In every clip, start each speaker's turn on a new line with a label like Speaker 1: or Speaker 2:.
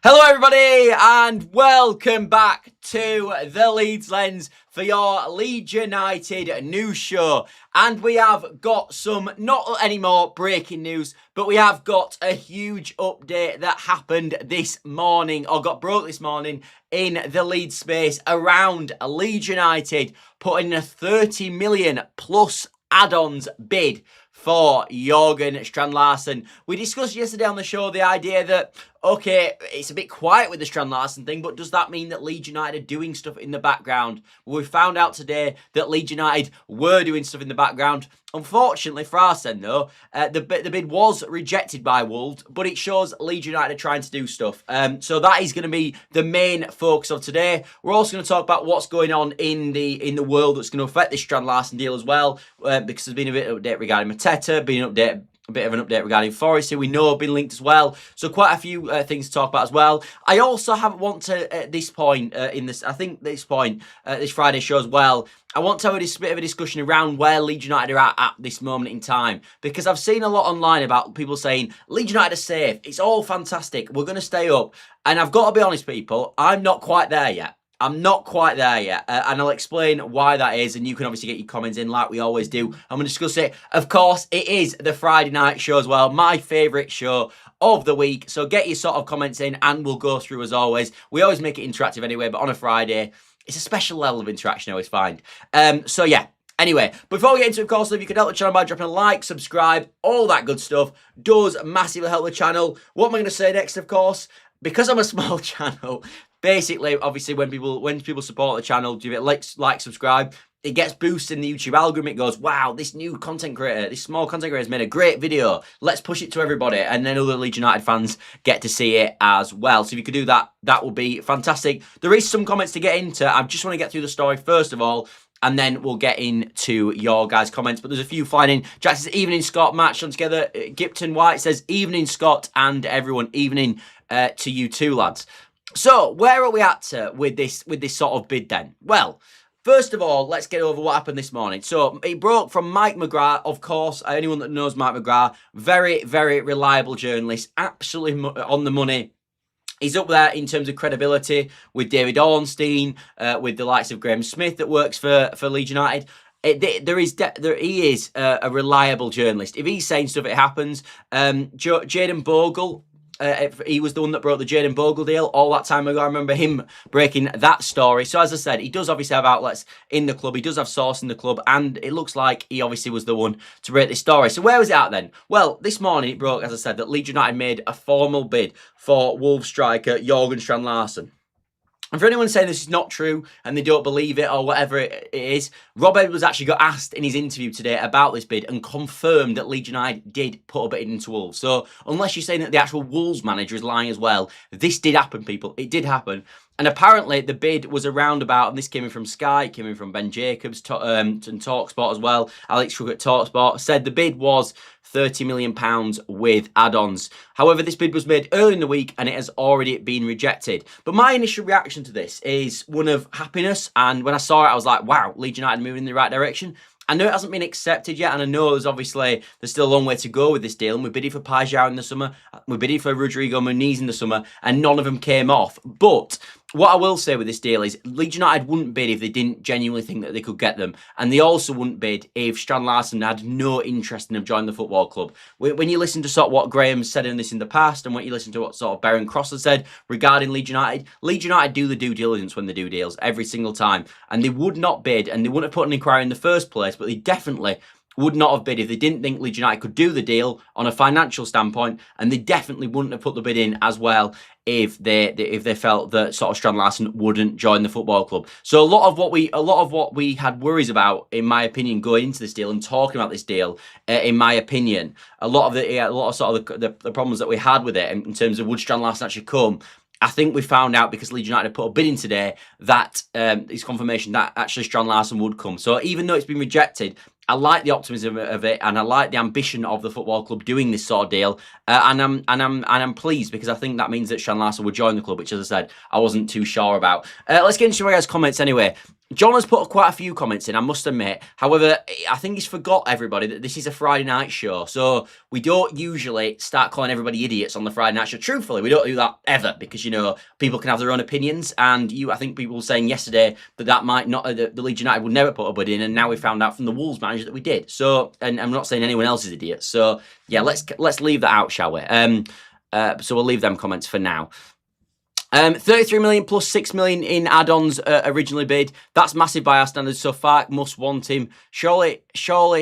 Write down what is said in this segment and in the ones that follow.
Speaker 1: Hello everybody and welcome back to the Leeds Lens for your Leeds United news show. And we have got some, not any more breaking news, but we have got a huge update that happened this morning, or got broke this morning in the Leeds space around Leeds United putting a 30 million plus add-ons bid for Jørgen Strand Larsen. We discussed yesterday on the show the idea that, okay, it's a bit quiet with the Strand Larsen thing, but does that mean that Leeds United are doing stuff in the background? Well, we found out today that Leeds United were doing stuff in the background. Unfortunately for our end, though, the bid was rejected by Wolves, but it shows Leeds United are trying to do stuff. So that is going to be the main focus of today. We're also going to talk about what's going on in the world that's going to affect this Strand Larsen deal as well, because there's been a bit of an update regarding Mateta, a bit of an update regarding Forest, who we know have been linked as well. So quite a few things to talk about as well. I also want to, at this point, this Friday show as well, I want to have a bit of a discussion around where Leeds United are at this moment in time. Because I've seen a lot online about people saying, Leeds United are safe, it's all fantastic, we're going to stay up. And I've got to be honest, people, I'm not quite there yet. I'm not quite there yet, and I'll explain why that is, and you can obviously get your comments in like we always do. I'm going to discuss it. Of course, it is the Friday night show as well, my favourite show of the week, so get your sort of comments in, and we'll go through as always. We always make it interactive anyway, but on a Friday, it's a special level of interaction I always find. So yeah. Anyway, before we get into it, of course, if you could help the channel by dropping a like, subscribe, all that good stuff, does massively help the channel. What am I going to say next, of course? Because I'm a small channel, basically, obviously, when people support the channel, do it like, subscribe, it gets boosted in the YouTube algorithm. It goes, wow, this new content creator, this small content creator has made a great video. Let's push it to everybody. And then other Leeds United fans get to see it as well. So if you could do that, that would be fantastic. There is some comments to get into. I just want to get through the story first of all, and then we'll get into your guys' comments. But there's a few flying in. Jack says, evening, Scott, match on together. Gipton White says, evening, Scott, and everyone, evening to you too, lads. So, where are we at with this sort of bid then? Well, first of all, let's get over what happened this morning. So, it broke from Mike McGrath, of course. Anyone that knows Mike McGrath, very, very reliable journalist, absolutely on the money. He's up there in terms of credibility with David Ornstein, with the likes of Graham Smith that works for Leeds United. He is a reliable journalist. If he's saying stuff, it happens. Jayden Bogle, he was the one that broke the Jayden Bogle deal all that time ago. I remember him breaking that story. So as I said, he does obviously have outlets in the club. He does have source in the club. And it looks like he obviously was the one to break this story. So where was it at then? Well, this morning it broke, as I said, that Leeds United made a formal bid for Wolves striker Jørgen Strand Larsen. And for anyone saying this is not true and they don't believe it or whatever it is, Rob Edwards actually got asked in his interview today about this bid and confirmed that Leeds United did put a bid into Wolves. So unless you're saying that the actual Wolves manager is lying as well, this did happen, people. It did happen. And apparently the bid was around about, and this came in from Sky, it came in from Ben Jacobs and TalkSport as well. Alex Crook at TalkSport said the bid was £30 million with add-ons. However, this bid was made early in the week and it has already been rejected. But my initial reaction to this is one of happiness. And when I saw it, I was like, wow, Leeds United moving in the right direction. I know it hasn't been accepted yet, and I know there's still a long way to go with this deal. And we bidded for Pajau in the summer, we bidded for Rodrigo Muniz in the summer, and none of them came off. But what I will say with this deal is Leeds United wouldn't bid if they didn't genuinely think that they could get them. And they also wouldn't bid if Strand Larsen had no interest in them joining the football club. When you listen to sort of what Graham said in this in the past, and when you listen to what sort of Baron Cross has said regarding Leeds United do the due diligence when they do deals every single time. And they would not bid, and they wouldn't have put an inquiry in the first place, but they definitely would not have bid if they didn't think Leeds United could do the deal on a financial standpoint, and they definitely wouldn't have put the bid in as well if they felt that sort of Strand Larsen wouldn't join the football club. So a lot of what we had worries about, in my opinion, going into this deal and talking about this deal, in my opinion, a lot of the problems that we had with it in terms of would Strand Larsen actually come, I think we found out because Leeds United put a bid in today that it's confirmation that actually Strand Larsen would come. So even though it's been rejected, I like the optimism of it, and I like the ambition of the football club doing this sort of deal, and I'm pleased because I think that means that Strand Larsen would join the club, which, as I said, I wasn't too sure about. Let's get into your guys' comments anyway. John has put quite a few comments in, I must admit. However, I think he's forgot everybody that this is a Friday night show. So we don't usually start calling everybody idiots on the Friday night show. Truthfully, we don't do that ever because, you know, people can have their own opinions. And I think people were saying yesterday that might not, the Leeds United would never put a bid in. And now we found out from the Wolves manager that we did. So, and I'm not saying anyone else is idiots. So yeah, let's leave that out, shall we? So we'll leave them comments for now. 33 million plus 6 million in add-ons originally bid. That's massive by our standards. So Fark must want him. Surely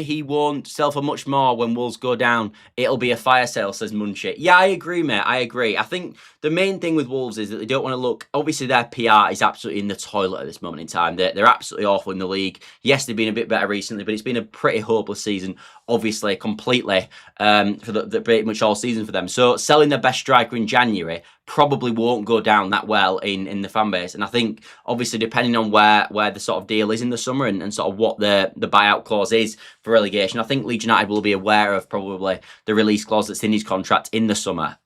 Speaker 1: he won't sell for much more when Wolves go down. It'll be a fire sale, says Munchie. Yeah, I agree, mate. I agree. I think the main thing with Wolves is that they don't want to look. Obviously, their PR is absolutely in the toilet at this moment in time. They're absolutely awful in the league. Yes, they've been a bit better recently, but it's been a pretty hopeless season. Obviously, completely for the pretty much all season for them. So selling their best striker in January probably won't go down that well in the fan base. And I think, obviously, depending on where the sort of deal is in the summer and sort of what the buyout clause is for relegation, I think Leeds United will be aware of probably the release clause that's in his contract in the summer.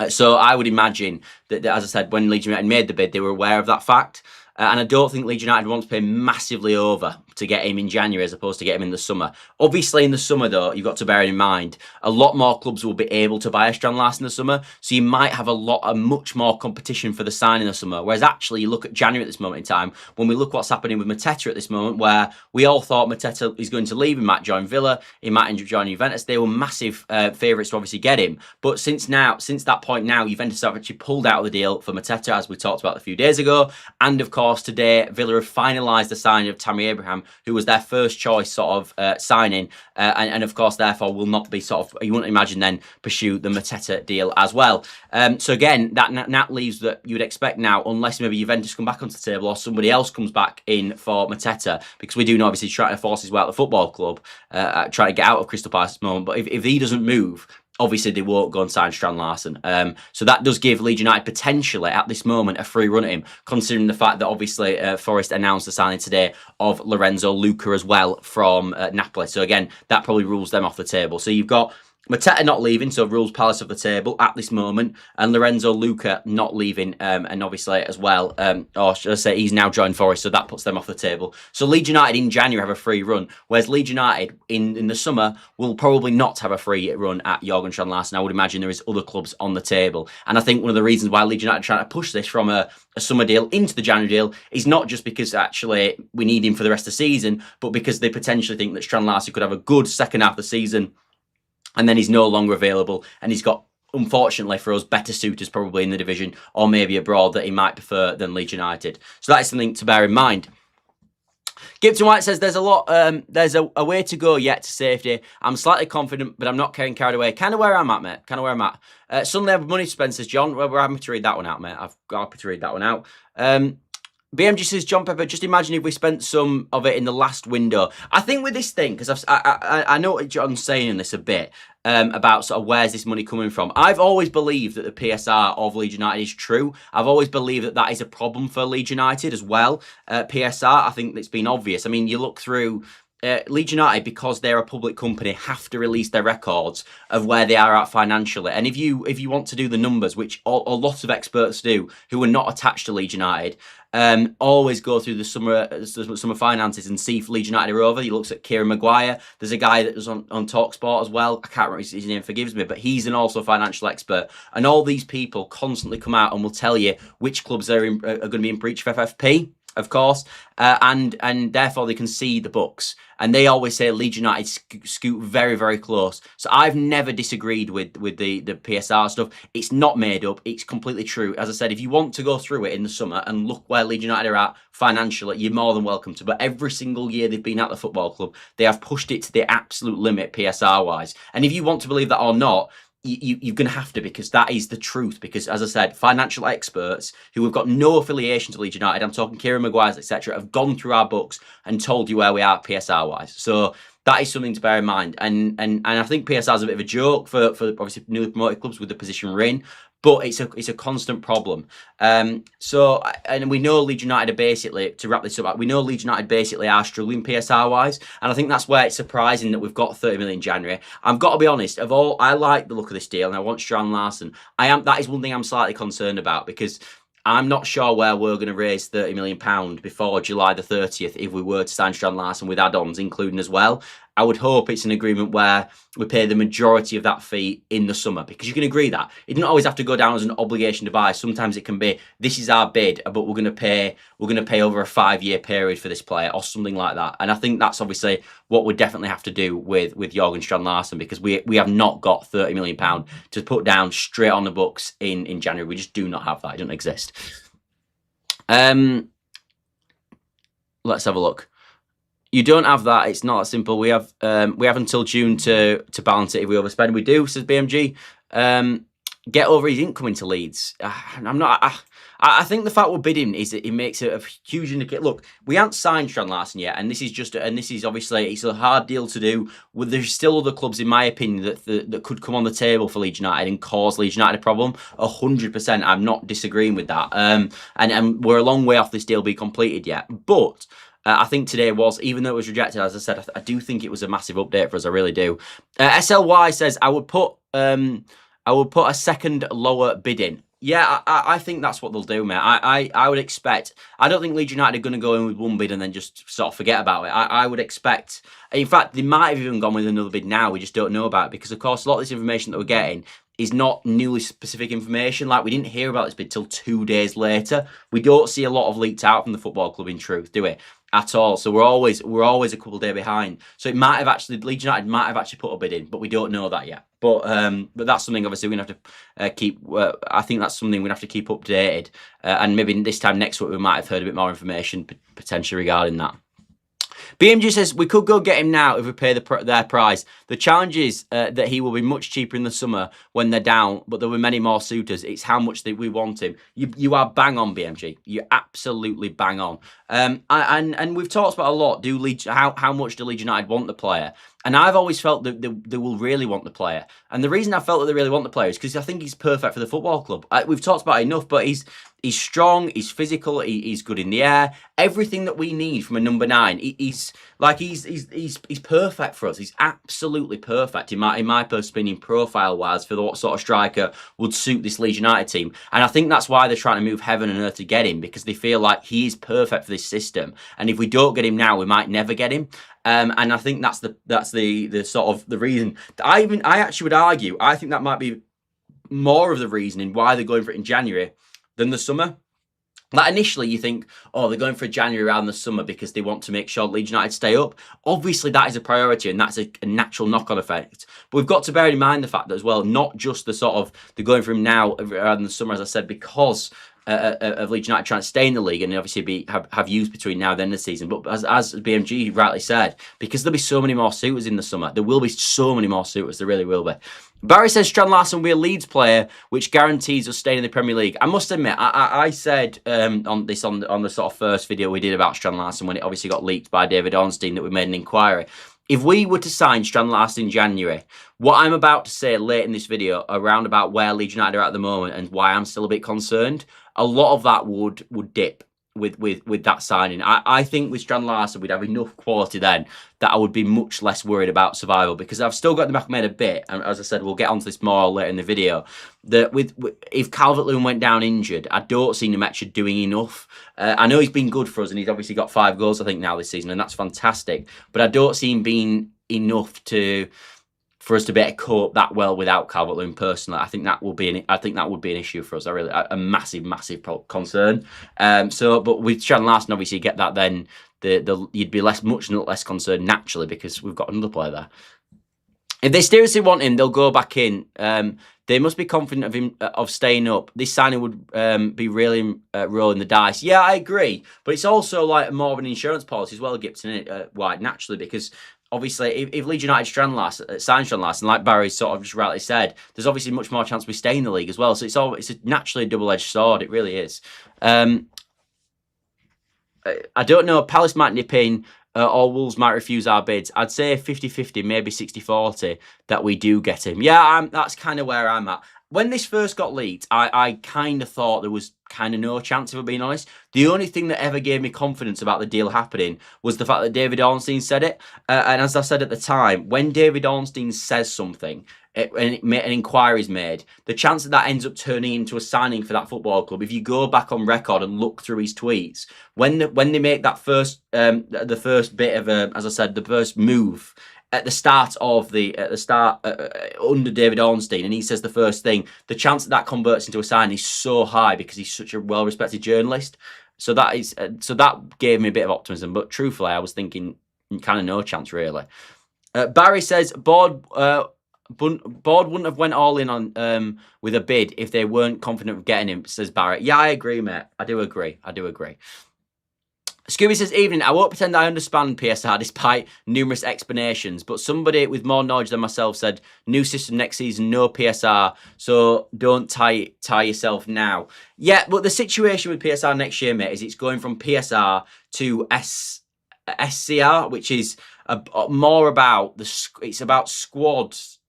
Speaker 1: So I would imagine that, as I said, when Leeds United made the bid, they were aware of that fact. And I don't think Leeds United wants to pay massively over to get him in January as opposed to get him in the summer. Obviously, in the summer, though, you've got to bear in mind, a lot more clubs will be able to buy a Strand Larsen in the summer. So you might have a much more competition for the sign in the summer. Whereas actually, you look at January at this moment in time, when we look what's happening with Mateta at this moment, where we all thought Mateta is going to leave, he might join Villa, he might join Juventus. They were massive favourites to obviously get him. But since that point now, Juventus have actually pulled out of the deal for Mateta, as we talked about a few days ago. And of course, today, Villa have finalised the signing of Tammy Abraham, who was their first choice sort of signing, and of course, therefore, will not be sort of, you wouldn't imagine then, pursue the Mateta deal as well. So again, that leaves that you would expect now, unless maybe Juventus come back onto the table or somebody else comes back in for Mateta, because we do know obviously trying to force his way out of the football club, trying to get out of Crystal Palace at this moment. But if he doesn't move, obviously they won't go and sign Strand Larsen. So that does give Leeds United potentially at this moment a free run at him, considering the fact that obviously Forest announced the signing today of Lorenzo Luca as well from Napoli. So again, that probably rules them off the table. So you've got Mateta not leaving, so rules Palace off the table at this moment, and Lorenzo Luca not leaving, and obviously as well, or should I say he's now joined Forest, so that puts them off the table. So Leeds United in January have a free run, whereas Leeds United in the summer will probably not have a free run at Jørgen Strand Larsen. I would imagine there is other clubs on the table, and I think one of the reasons why Leeds United are trying to push this from a summer deal into the January deal is not just because actually we need him for the rest of the season, but because they potentially think that Strand Larsen could have a good second half of the season, and then he's no longer available, and he's got, unfortunately for us, better suitors probably in the division or maybe abroad that he might prefer than Leeds United. So that is something to bear in mind. Gibson White says there's a way to go yet to safety. I'm slightly confident, but I'm not getting carried away. Kind of where I'm at, mate. Kind of where I'm at. Suddenly I have money to spend, says John. Well, we're happy to read that one out, mate. I'm happy to read that one out. BMG says, John Pepper, just imagine if we spent some of it in the last window. I think with this thing, because I know what John's saying in this a bit, about sort of where's this money coming from. I've always believed that the PSR of Leeds United is true. I've always believed that is a problem for Leeds United as well. PSR, I think it's been obvious. I mean, you look through Leeds United, because they're a public company, have to release their records of where they are at financially. And if you want to do the numbers, which a lot of experts do, who are not attached to Leeds United, always go through the summer finances and see if Leeds United are over. He looks at Kieran Maguire. There's a guy that was on TalkSport as well. I can't remember his name, forgives me, but he's also a financial expert. And all these people constantly come out and will tell you which clubs are going to be in breach of FFP. Of course, and therefore they can see the books. And they always say Leeds United scoot very, very close. So I've never disagreed with the PSR stuff. It's not made up. It's completely true. As I said, if you want to go through it in the summer and look where Leeds United are at financially, you're more than welcome to. But every single year they've been at the football club, they have pushed it to the absolute limit PSR-wise. And if you want to believe that or not, you're going to have to, because that is the truth. Because, as I said, financial experts who have got no affiliation to Leeds United, I'm talking Kieran Maguire's, etc., have gone through our books and told you where we are PSR-wise. So that is something to bear in mind. And I think PSR is a bit of a joke for obviously newly promoted clubs with the position we're in. But it's a constant problem. So, and we know Leeds United are basically, to wrap this up, we know Leeds United basically are struggling PSR-wise. And I think that's where it's surprising that we've got 30 million in January. I've got to be honest, I like the look of this deal and I want Strand Larsen. That is one thing I'm slightly concerned about, because I'm not sure where we're going to raise £30 million before July the 30th if we were to sign Strandlarsen with add-ons, including as well. I would hope it's an agreement where we pay the majority of that fee in the summer, because you can agree that it doesn't always have to go down as an obligation to buy. Sometimes it can be, this is our bid, but we're going to pay over a 5-year period for this player or something like that. And I think that's obviously what we definitely have to do with Jørgen Strand Larsen, because we have not got £30 million to put down straight on the books in January. We just do not have that. It doesn't exist. Let's have a look. You don't have that. It's not that simple. We have until June to balance it if we overspend. We do, says BMG. Get over his income into Leeds. I think the fact we're bidding is that it makes a huge indicator. Look, we haven't signed Strandlarsen yet, and this is obviously, it's a hard deal to do. There's still other clubs, in my opinion, that could come on the table for Leeds United and cause Leeds United a problem. 100%, I'm not disagreeing with that. And we're a long way off this deal being completed yet, but. I think today was, even though it was rejected, as I said, I do think it was a massive update for us. I really do. SLY says I would put a second lower bid in. Yeah, I think that's what they'll do, mate. I would expect. I don't think Leeds United are going to go in with one bid and then just sort of forget about it. I would expect. In fact, they might have even gone with another bid now. We just don't know about it, because, of course, a lot of this information that we're getting is not newly specific information. Like, we didn't hear about this bid till 2 days later. We don't see a lot of leaked out from the football club, in truth, do we? At all. So we're always a couple of days behind. So it might have actually, Leeds United might have actually put a bid in, but we don't know that yet. But that's something obviously we're gonna have to keep. I think that's something we're gonna have to keep updated. And maybe this time next week we might have heard a bit more information potentially regarding that. BMG says we could go get him now if we pay their price. The challenge is that he will be much cheaper in the summer when they're down, but there will be many more suitors. It's how much that we want him. You are bang on, BMG. You're absolutely bang on. And we've talked about a lot. How much do Leeds United want the player? And I've always felt that they will really want the player. And the reason I felt that they really want the player is because I think he's perfect for the football club. We've talked about it enough, but he's strong, he's physical, he's good in the air. Everything that we need from a number 9. He's perfect for us. He's absolutely perfect in my personal opinion, profile-wise, for what sort of striker would suit this Leeds United team. And I think that's why they're trying to move heaven and earth to get him, because they feel like he is perfect for this system. And if we don't get him now, we might never get him. And I think that's the sort of the reason. I actually would argue, I think that might be more of the reasoning why they're going for it in January than the summer. Like, initially you think, oh, they're going for January rather than the summer because they want to make sure Leeds United stay up. Obviously that is a priority, and that's a natural knock-on effect. But we've got to bear in mind the fact that as well, not just the sort of, they're going for him now rather than the summer, as I said, because of Leeds United trying to stay in the league and obviously have used between now and the end of the season. But as BMG rightly said, because there'll be so many more suitors in the summer, there will be so many more suitors, there really will be. Barry says Strandlarsen will be a Leeds player, which guarantees us staying in the Premier League. I must admit, I said on the sort of first video we did about Strandlarsen, when it obviously got leaked by David Ornstein, that we made an inquiry. If we were to sign Strandlarsen in January, what I'm about to say late in this video around about where Leeds United are at the moment and why I'm still a bit concerned, a lot of that would dip with that signing. I think with Strandlarsen we'd have enough quality then that I would be much less worried about survival, because I've still got in the back of my head a bit, and as I said, we'll get onto this more later in the video, that if Calvert-Lewin went down injured, I don't see Mateta doing enough. I know he's been good for us, and he's obviously got 5 goals I think now this season, and that's fantastic, but I don't see him being enough for us to be able to cope that well without Calvert-Lewin personally. I think that would be an issue for us. A massive concern. But with Strandlarsen, obviously you get that, then you'd be much less concerned naturally, because we've got another player there. If they seriously want him, they'll go back in. They must be confident of staying up. This signing would be really rolling the dice. Yeah, I agree, but it's also like more of an insurance policy as well, Gibson, naturally, because obviously, if Leeds United sign Strandlarsen, like Barry sort of just rightly said, there's obviously much more chance we stay in the league as well. So it's naturally a double-edged sword. It really is. I don't know. Palace might nip in, or Wolves might refuse our bids. I'd say 50-50, maybe 60-40 that we do get him. Yeah, that's kind of where I'm at. when this first got leaked, I kind of thought there was kind of no chance, if I'm being honest. The only thing that ever gave me confidence about the deal happening was the fact that David Ornstein said it. And as I said at the time, when David Ornstein says something and an inquiry is made, the chance that ends up turning into a signing for that football club, if you go back on record and look through his tweets, when they make that first, the first bit of, as I said, the first move, at the start under David Ornstein, and he says the first thing, the chance that converts into a sign is so high because he's such a well-respected journalist. So that gave me a bit of optimism. But truthfully, I was thinking kind of no chance really. Barry says Board wouldn't have went all in on with a bid if they weren't confident of getting him. Says Barry. Yeah, I agree, mate. I do agree. Scooby says, evening, I won't pretend I understand PSR despite numerous explanations, but somebody with more knowledge than myself said, new system next season, no PSR, so don't tie yourself now. Yeah, but the situation with PSR next year, mate, is it's going from PSR to SCR, which is more about, it's about squads.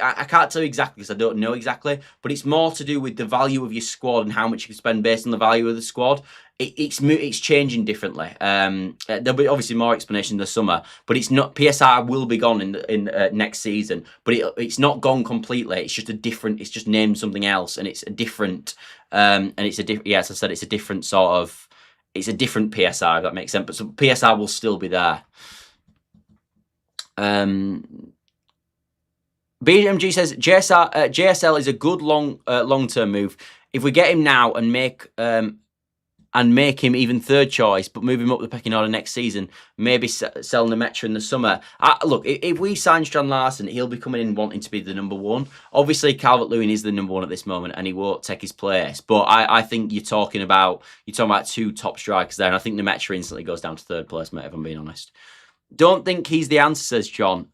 Speaker 1: I can't tell you exactly because I don't know exactly, but it's more to do with the value of your squad and how much you can spend based on the value of the squad. It's changing differently. There'll be obviously more explanation in the summer, but it's not. PSR will be gone in next season, but it's not gone completely. It's just a different. It's just named something else, and it's a different. And it's a different. Yeah, as I said, it's a different sort of. It's a different PSR. If that makes sense, but so PSR will still be there. BMG says JSL is a good long-term move. If we get him now and make him even third choice, but move him up the pecking order next season, maybe selling the Metro in the summer. Look, if we sign Strand Larsen, he'll be coming in wanting to be the number one. Obviously, Calvert-Lewin is the number one at this moment, and he won't take his place. But I think you're talking about two top strikers there, and I think the Metro instantly goes down to third place, mate. If I'm being honest, don't think he's the answer, says John.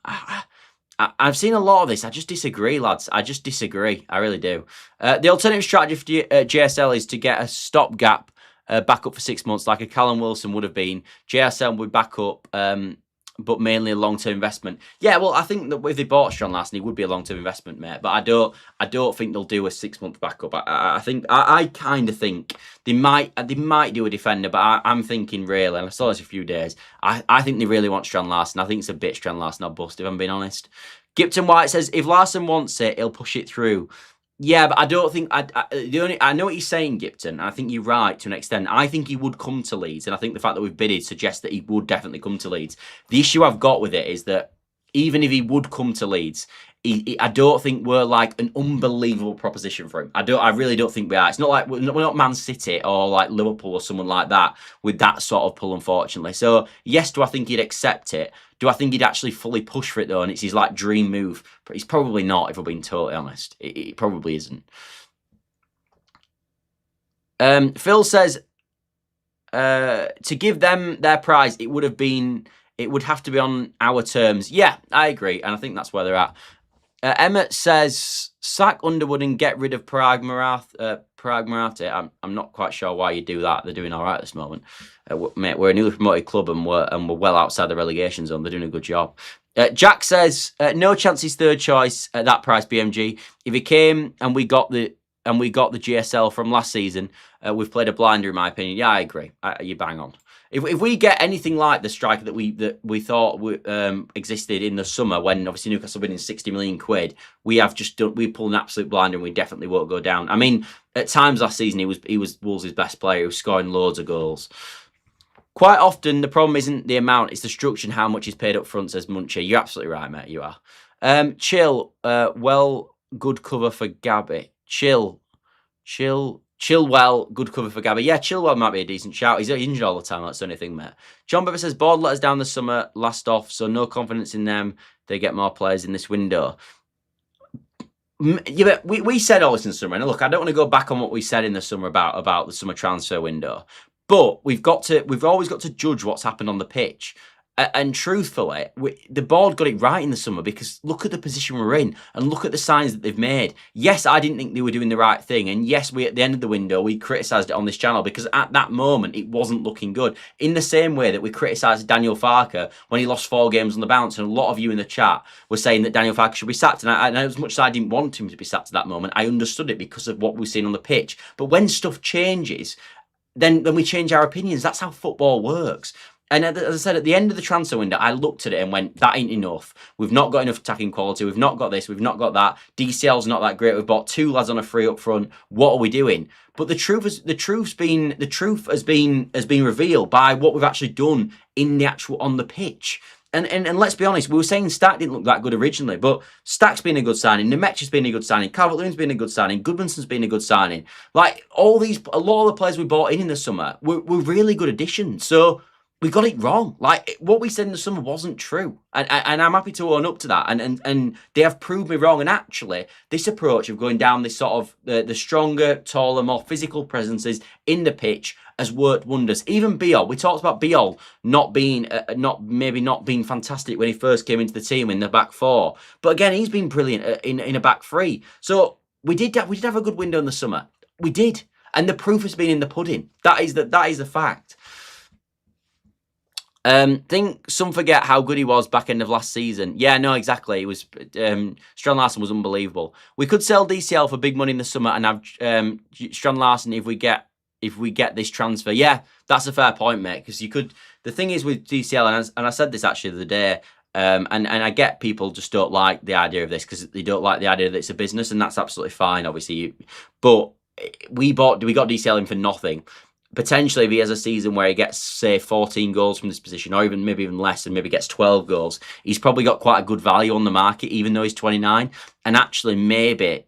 Speaker 1: I've seen a lot of this. I just disagree, lads. I just disagree. I really do. The alternative strategy for JSL is to get a stopgap back up for 6 months, like a Callum Wilson would have been. JSL would back up, but mainly a long-term investment. Yeah, well, I think that if they bought Strand Larsen, he would be a long-term investment, mate. But I don't think they'll do a 6-month backup. I kind of think they might do a defender, but I'm thinking really, and I saw this a few days. I think they really want Strand Larsen. I think it's a bit Strand Larsen or bust, if I'm being honest. Gipton White says if Larsen wants it, he'll push it through. Yeah, but I don't think I know what he's saying, Gipton, and I think you're right to an extent. I think he would come to Leeds, and I think the fact that we've bidded suggests that he would definitely come to Leeds. The issue I've got with it is that even if he would come to Leeds, I don't think we're like an unbelievable proposition for him. I really don't think we are. It's not like we're not Man City or like Liverpool or someone like that with that sort of pull, unfortunately. So yes, do I think he'd accept it? Do I think he'd actually fully push for it though? And it's his like dream move, but he's probably not. If we're being totally honest, it probably isn't. Phil says to give them their prize, it would have to be on our terms. Yeah, I agree, and I think that's where they're at. Emmett says sack Underwood and get rid of Parag Marate. I'm not quite sure why you do that. They're doing all right at this moment. Mate, we're a newly promoted club and we're well outside the relegation zone. They're doing a good job. Jack says no chance he's third choice at that price. BMG. If he came and we got the GSL from last season, we've played a blinder in my opinion. Yeah, I agree. You bang on. If we get anything like the striker that we thought existed in the summer, when obviously Newcastle winning 60 million quid, we pulled an absolute blinder and we definitely won't go down. I mean, at times last season he was Wolves' best player, he was scoring loads of goals. Quite often the problem isn't the amount, it's the structure and how much is paid up front, says Munchie. You're absolutely right, mate. You are. Good cover for Gabby. Chilwell, good cover for Gabby. Yeah, Chilwell might be a decent shout. He's injured all the time. That's the only thing, mate. John Bever says, Board let us down this summer, last off, so no confidence in them. They get more players in this window. Yeah, but we said all this in the summer. And look, I don't want to go back on what we said in the summer about the summer transfer window. But we've always got to judge what's happened on the pitch. And truthfully, the board got it right in the summer, because look at the position we're in and look at the signs that they've made. Yes, I didn't think they were doing the right thing. And yes, at the end of the window, we criticised it on this channel because at that moment, it wasn't looking good. In the same way that we criticised Daniel Farke when he lost 4 games on the bounce. And a lot of you in the chat were saying that Daniel Farke should be sacked. And as much as I didn't want him to be sacked at that moment, I understood it because of what we've seen on the pitch. But when stuff changes, then we change our opinions. That's how football works. And as I said, at the end of the transfer window, I looked at it and went, that ain't enough. We've not got enough attacking quality. We've not got this. We've not got that. DCL's not that great. We've bought 2 lads on a free up front. What are we doing? But the truth has been revealed by what we've actually done in the actual on the pitch. And let's be honest, we were saying Stack didn't look that good originally, but Stack's been a good signing, Nemecha's been a good signing, Calvert-Lewin's been a good signing, Goodmanson's been a good signing. Like, a lot of the players we bought in the summer were really good additions. So we got it wrong. Like, what we said in the summer wasn't true. And I'm happy to own up to that. And they have proved me wrong. And actually, this approach of going down this sort of the stronger, taller, more physical presences in the pitch has worked wonders. Even Biol, we talked about Biol not being fantastic when he first came into the team in the back 4. But again, he's been brilliant in a back 3. So we did have a good window in the summer. We did. And the proof has been in the pudding. That is the fact. Think some forget how good he was back end of last season. Yeah, no, exactly. It was Strand Larsen was unbelievable. We could sell DCL for big money in the summer and have Strand Larsen if we get this transfer. Yeah, that's a fair point, mate. Because you could. The thing is with DCL, and I said this actually the other day. And I get people just don't like the idea of this because they don't like the idea that it's a business, and that's absolutely fine, obviously. But we got DCL in for nothing. Potentially, if he has a season where he gets, say, 14 goals from this position, or maybe even less, and maybe gets 12 goals, he's probably got quite a good value on the market, even though he's 29. And actually, maybe,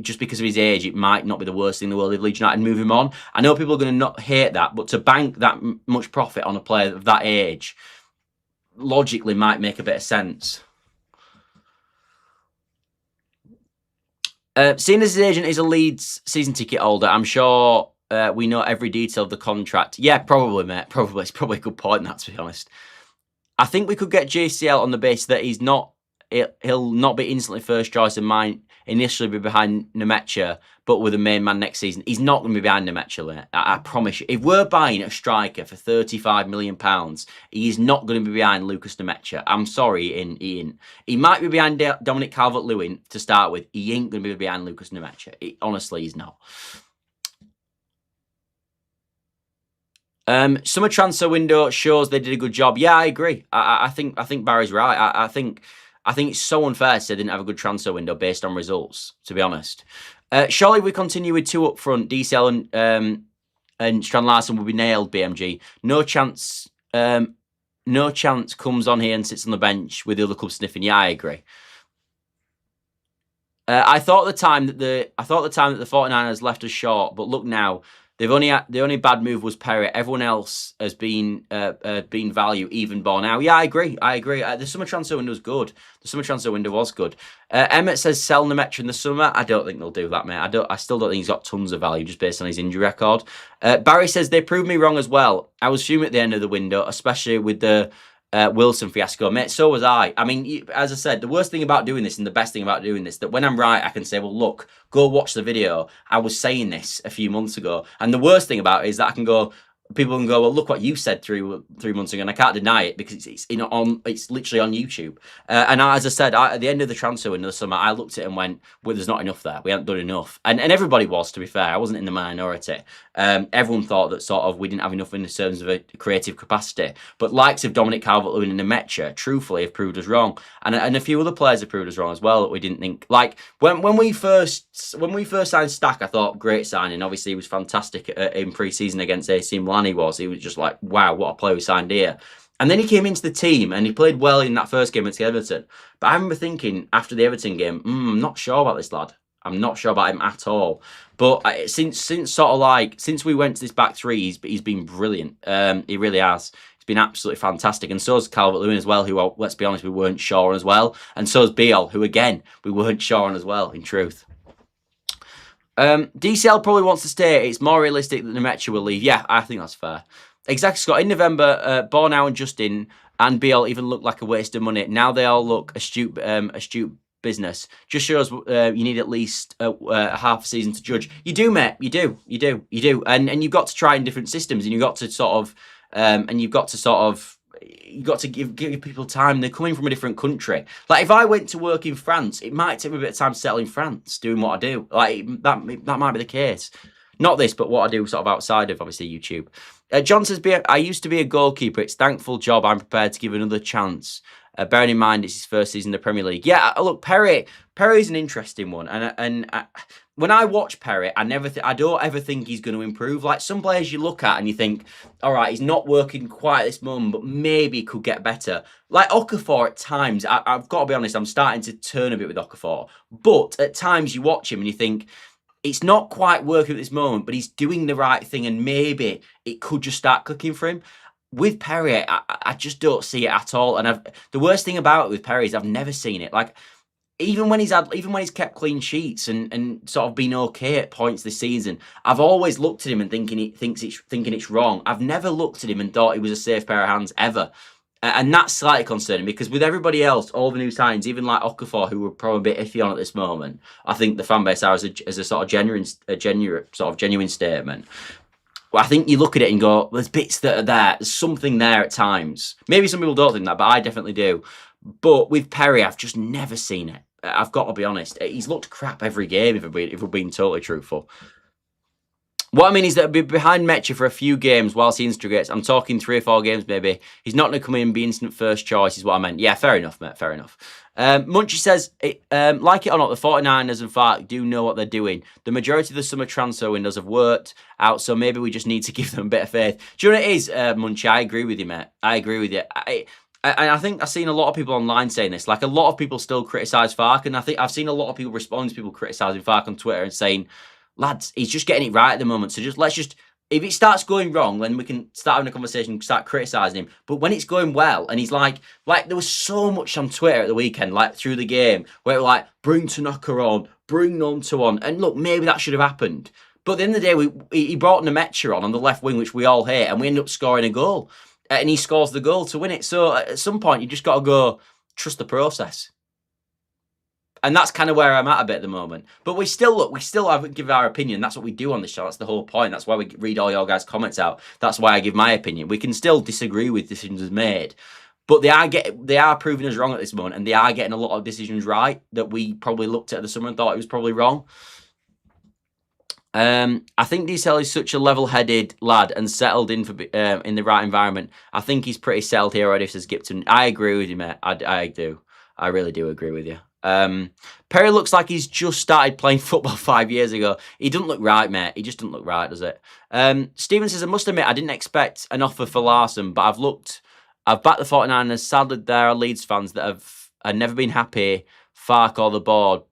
Speaker 1: just because of his age, it might not be the worst thing in the world if Leeds United move him on. I know people are going to not hate that, but to bank that much profit on a player of that age, logically might make a bit of sense. Seeing as his agent is a Leeds season ticket holder, I'm sure... we know every detail of the contract. Yeah, probably, mate. Probably. It's probably a good point, that, to be honest. I think we could get JCL on the basis that he'll not be instantly first choice and might initially be behind Nemecha, but with a main man next season. He's not going to be behind Nemecha, mate. I promise you. If we're buying a striker for £35 million, he is not going to be behind Lucas Nemecha. I'm sorry, Ian. He might be behind Dominic Calvert-Lewin to start with. He ain't going to be behind Lucas Nemecha. Honestly, he's not. Summer transfer window shows they did a good job. Yeah, I agree. I think Barry's right. I think it's so unfair to say they didn't have a good transfer window based on results, to be honest. Surely we continue with 2 up front, DCL and Strand Larsen will be nailed, BMG. No chance comes on here and sits on the bench with the other club sniffing. Yeah, I agree. I thought the time that the 49ers left us short, but look now. The only bad move was Perry. Everyone else has been value, even bar now. Yeah, I agree. The summer transfer window was good. The summer transfer window was good. Emmett says sell Nemecha in the summer. I don't think they'll do that, mate. I still don't think he's got tons of value just based on his injury record. Barry says they proved me wrong as well. I was fuming at the end of the window, especially with the Wilson fiasco. Mate, so was I. I mean, as I said, the worst thing about doing this and the best thing about doing this, that when I'm right, I can say, well, look, go watch the video. I was saying this a few months ago. And the worst thing about it is that I can go, people can go, well, look what you said 3 months ago, and I can't deny it because it's literally on YouTube. And as I said, at the end of the transfer window this summer, I looked at it and went, well, there's not enough there. We haven't done enough. And everybody was, to be fair. I wasn't in the minority. Everyone thought that sort of we didn't have enough in terms of a creative capacity. But likes of Dominic Calvert-Lewin and Nemecha, truthfully, have proved us wrong. And a few other players have proved us wrong as well that we didn't think. Like, when we first signed Stack, I thought, great signing. Obviously, he was fantastic in pre-season against AC Milan. He was just like, wow, what a player we signed here. And then he came into the team and he played well in that first game against Everton. But I remember thinking after the Everton game, I'm not sure about this lad. I'm not sure about him at all. But since we went to this back 3, he's been brilliant. He really has. He's been absolutely fantastic. And so is Calvert-Lewin as well, who, let's be honest, we weren't sure on as well. And so is Biol, who, again, we weren't sure on as well, in truth. DCL probably wants to stay. It's more realistic that Nemecha will leave. Yeah, I think that's fair. Exactly, Scott. In November, Bornau and Justin and BL even looked like a waste of money. Now they all look astute business. Just shows you need at least a half a season to judge. You do, mate. You do. And you've got to try in different systems, and you've got to give people time. They're coming from a different country. Like, if I went to work in France, it might take me a bit of time to settle in France, doing what I do. Like, that might be the case. Not this, but what I do sort of outside of, obviously, YouTube. John says, I used to be a goalkeeper. It's a thankful job. I'm prepared to give another chance. Bearing in mind it's his first season in the Premier League. Yeah, look, Perry's an interesting one. And when I watch Perry, I don't ever think he's going to improve. Like, some players you look at and you think, all right, he's not working quite at this moment, but maybe he could get better. Like Okafor at times, I've got to be honest, I'm starting to turn a bit with Okafor. But at times you watch him and you think, it's not quite working at this moment, but he's doing the right thing, and maybe it could just start clicking for him. With Perry, I just don't see it at all. And the worst thing about it with Perry is I've never seen it. Like, even when he's kept clean sheets and sort of been okay at points this season, I've always looked at him and thinking it's wrong. I've never looked at him and thought he was a safe pair of hands ever. And that's slightly concerning, because with everybody else, all the new signings, even like Okafor, who were probably a bit iffy on at this moment, I think the fan base are as a sort of genuine statement. Well, I think you look at it and go, there's bits that are there. There's something there at times. Maybe some people don't think that, but I definitely do. But with Perry, I've just never seen it. I've got to be honest. He's looked crap every game, if we're being totally truthful. What I mean is that behind Metcha for a few games whilst he integrates, I'm talking 3 or 4 games maybe, he's not going to come in and be instant first choice, is what I meant. Yeah, fair enough, mate, fair enough. Munchie says, like it or not, the 49ers and Fark do know what they're doing. The majority of the summer transfer windows have worked out, so maybe we just need to give them a bit of faith. Do you know what it is, Munchie? I agree with you, mate. I agree with you. I think I've seen a lot of people online saying this. Like, a lot of people still criticise Fark, and I think I've seen a lot of people respond to people criticising Fark on Twitter and saying, lads, he's just getting it right at the moment. So let's just, if it starts going wrong, then we can start having a conversation, start criticising him. But when it's going well, and he's like there was so much on Twitter at the weekend, like through the game, where it was like, bring Tanaka on, bring Nonto on. And look, maybe that should have happened. But at the end of the day, he brought Nemecha on the left wing, which we all hate, and we end up scoring a goal. And he scores the goal to win it. So at some point, you just got to go, trust the process. And that's kind of where I'm at a bit at the moment. But we still haven't given our opinion. That's what we do on this show. That's the whole point. That's why we read all your guys' comments out. That's why I give my opinion. We can still disagree with decisions made. But they are proving us wrong at this moment. And they are getting a lot of decisions right that we probably looked at the summer and thought it was probably wrong. I think Diesel is such a level-headed lad and settled in in the right environment. I think he's pretty settled here already, says Gipton. I agree with you, mate. I do. I really do agree with you. Perry looks like he's just started playing football 5 years ago. He doesn't look right, mate. He just doesn't look right, does it? Steven says, I must admit, I didn't expect an offer for Larsen, but I've backed the 49ers. Sadly, there are Leeds fans that have never been happy, Fark or the board.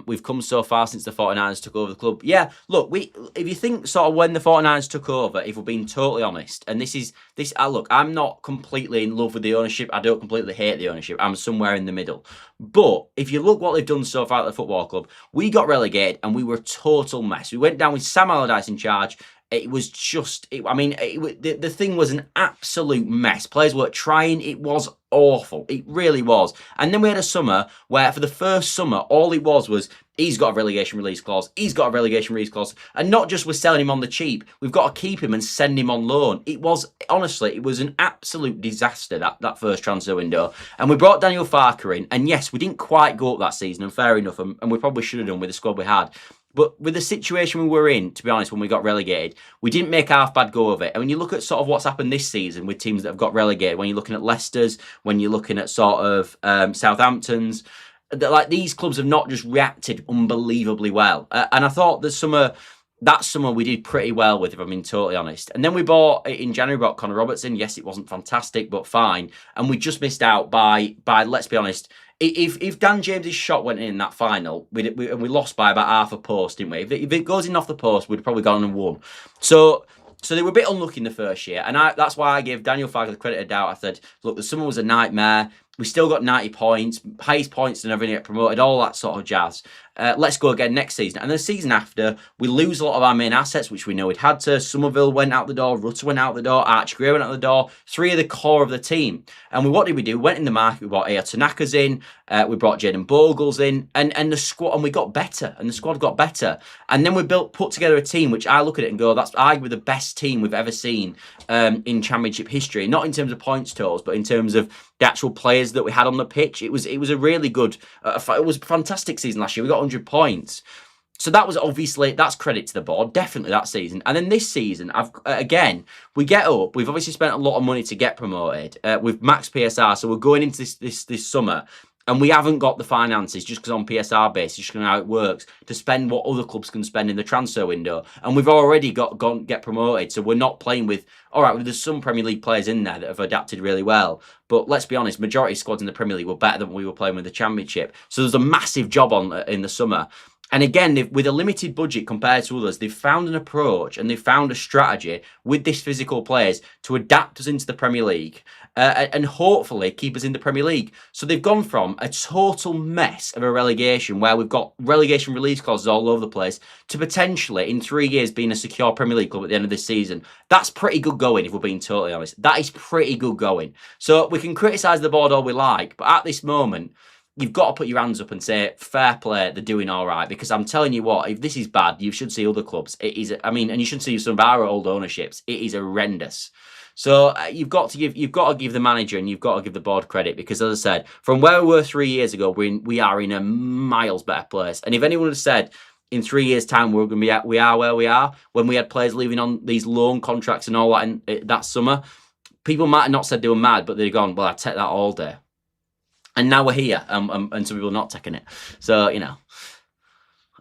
Speaker 1: We've come so far since the 49ers took over the club. Yeah, look, if you think sort of when the 49ers took over, if we're being totally honest, and look, I'm not completely in love with the ownership. I don't completely hate the ownership. I'm somewhere in the middle. But if you look what they've done so far at the football club, we got relegated and we were a total mess. We went down with Sam Allardyce in charge. It was just, the thing was an absolute mess. Players weren't trying. It was awful. It really was. And then we had a summer where, for the first summer, all it was he's got a relegation release clause. He's got a relegation release clause. And not just we're selling him on the cheap. We've got to keep him and send him on loan. It was an absolute disaster, that first transfer window. And we brought Daniel Farker in. And yes, we didn't quite go up that season, and fair enough. And we probably should have done with the squad we had. But with the situation we were in, to be honest, when we got relegated, we didn't make half bad go of it. And when you look at sort of what's happened this season with teams that have got relegated, when you're looking at Leicester's, when you're looking at sort of Southampton's, like these clubs have not just reacted unbelievably well. And I thought that summer we did pretty well with, if I'm being totally honest. And then we in January, bought Connor Robertson. Yes, it wasn't fantastic, but fine. And we just missed out by let's be honest, if Dan James's shot went in that final, we lost by about half a post, didn't we? If it goes in off the post, we'd probably gone and won. So they were a bit unlucky in the first year, and that's why I gave Daniel Farker the credit of doubt. I said, look, the summer was a nightmare. We still got 90 points, highest points than ever get promoted, all that sort of jazz. Let's go again next season. And the season after, we lose a lot of our main assets, which we know we'd had to. Somerville went out the door, Rutter went out the door, Archie Gray went out the door, 3 of the core of the team. And what did we do? We went in the market, we brought Tanakas in, we brought Jaden Bogles in, and the squad, and we got better, and the squad got better. And then we put together a team, which I look at it and go, that's arguably the best team we've ever seen in Championship history. Not in terms of points totals, but in terms of the actual players that we had on the pitch. It was a really good, it was a fantastic season last year. We got 100 points. So that was obviously, that's credit to the board, definitely that season. And then this season, again, we get up. We've obviously spent a lot of money to get promoted with max PSR. So we're going into this summer, and we haven't got the finances, just because on PSR basis, just how it works, to spend what other clubs can spend in the transfer window. And we've already get promoted, so we're not playing with, all right, well, there's some Premier League players in there that have adapted really well. But let's be honest, majority of squads in the Premier League were better than we were playing with the Championship. So there's a massive job on in the summer. And again, with a limited budget compared to others, they've found an approach and they've found a strategy with these physical players to adapt us into the Premier League and hopefully keep us in the Premier League. So they've gone from a total mess of a relegation where we've got relegation release clauses all over the place to potentially in 3 years being a secure Premier League club at the end of this season. That's pretty good going, if we're being totally honest. That is pretty good going. So we can criticise the board all we like, but at this moment, you've got to put your hands up and say, fair play, they're doing all right. Because I'm telling you what, if this is bad, you should see other clubs. It is, I mean, and you should see some of our old ownerships. It is horrendous. So you've got to give the manager and you've got to give the board credit, because as I said, from where we were 3 years ago, we are in a miles better place. And if anyone had said in 3 years' time we are where we are, when we had players leaving on these loan contracts and all that in that summer, people might have not said they were mad, but they'd gone, well, I'd take that all day. And now we're here, and some people are not taking it. So, you know.